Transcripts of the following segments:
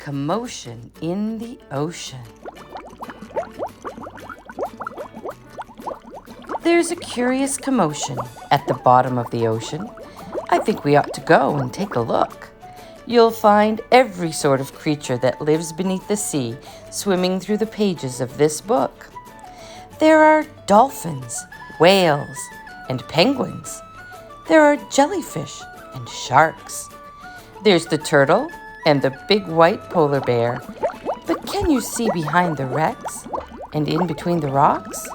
Commotion in the Ocean. There's a curious commotion at the bottom of the ocean. I think we ought to go and take a look. You'll find every sort of creature that lives beneath the sea swimming through the pages of this book. There are dolphins, whales, and penguins. There are jellyfish and sharks. There's the turtle and the big white polar bear. But can you see behind the wrecks and in between the rocks?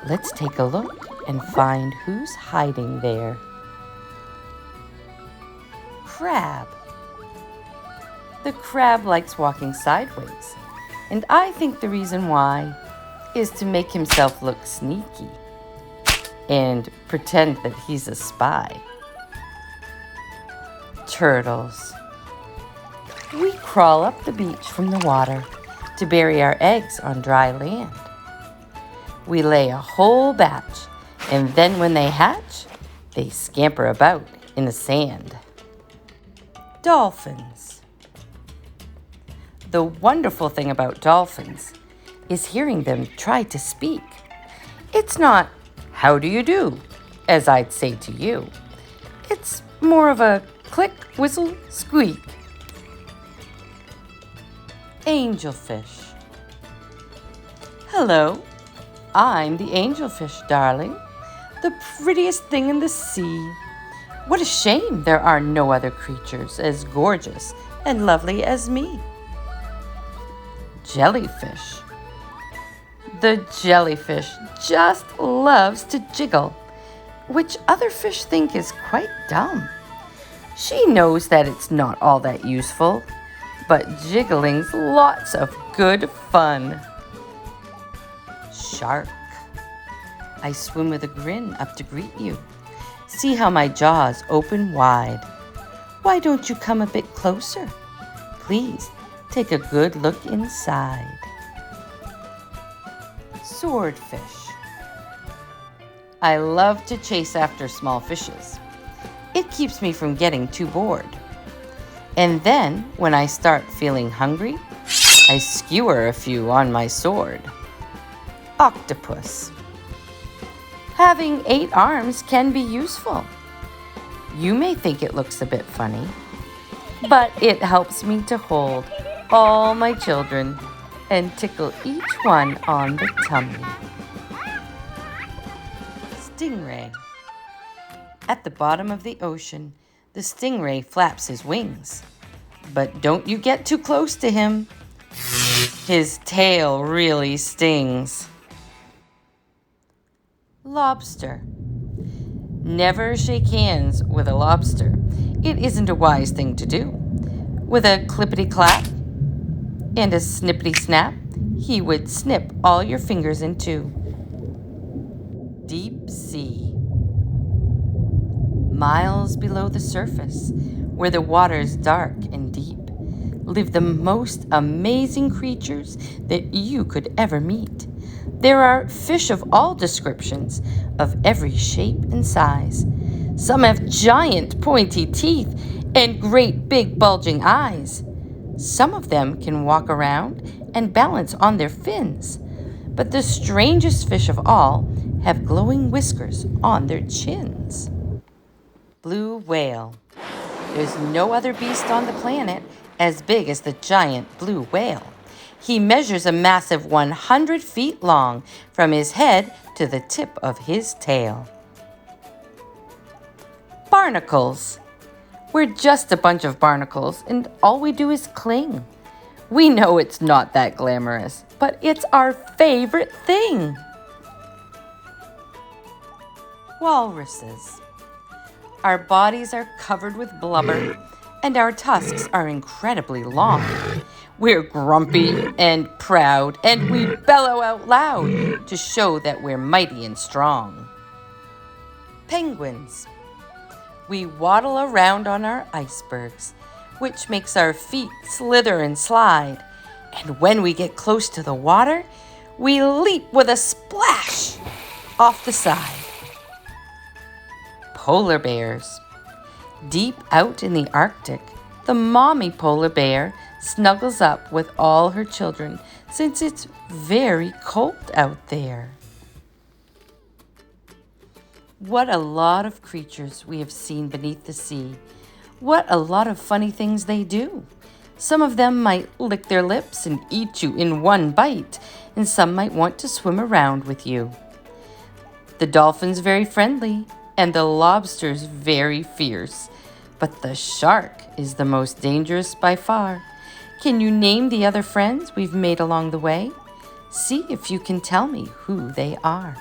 Let's take a look and find who's hiding there. Crab. The crab likes walking sideways, and I think the reason why is to make himself look sneaky and pretend that he's a spy. Turtles. We crawl up the beach from the water to bury our eggs on dry land. We lay a whole batch, and then when they hatch, they scamper about in the sand. Dolphins. The wonderful thing about dolphins is hearing them try to speak. It's not, "How do you do?" as I'd say to you. It's more of a click, whistle, squeak. Angelfish. Hello, I'm the angelfish, darling, the prettiest thing in the sea. What a shame there are no other creatures as gorgeous and lovely as me. Jellyfish. The jellyfish just loves to jiggle, which other fish think is quite dumb. She knows that it's not all that useful, but jiggling's lots of good fun. Shark. I swim with a grin up to greet you. See how my jaws open wide. Why don't you come a bit closer? Please take a good look inside. Swordfish. I love to chase after small fishes. It keeps me from getting too bored. And then, when I start feeling hungry, I skewer a few on my sword. Octopus. Having 8 arms can be useful. You may think it looks a bit funny, but it helps me to hold all my children and tickle each one on the tummy. Stingray. At the bottom of the ocean, the stingray flaps his wings. But don't you get too close to him. His tail really stings. Lobster. Never shake hands with a lobster. It isn't a wise thing to do. With a clippity-clap and a snippity-snap, he would snip all your fingers in two. Deep sea. Miles below the surface, where the water's dark and deep, live the most amazing creatures that you could ever meet. There are fish of all descriptions, of every shape and size. Some have giant pointy teeth and great big bulging eyes. Some of them can walk around and balance on their fins. But the strangest fish of all have glowing whiskers on their chins. Blue whale. There's no other beast on the planet as big as the giant blue whale. He measures a massive 100 feet long from his head to the tip of his tail. Barnacles. We're just a bunch of barnacles, and all we do is cling. We know it's not that glamorous, but it's our favorite thing. Walruses. Our bodies are covered with blubber, and our tusks are incredibly long. We're grumpy and proud, and we bellow out loud to show that we're mighty and strong. Penguins. We waddle around on our icebergs, which makes our feet slither and slide. And when we get close to the water, we leap with a splash off the side. Polar bears. Deep out in the Arctic, the mommy polar bear snuggles up with all her children since it's very cold out there. What a lot of creatures we have seen beneath the sea. What a lot of funny things they do. Some of them might lick their lips and eat you in one bite, and some might want to swim around with you. The dolphin's very friendly, and the lobster's very fierce, but the shark is the most dangerous by far. Can you name the other friends we've made along the way? See if you can tell me who they are.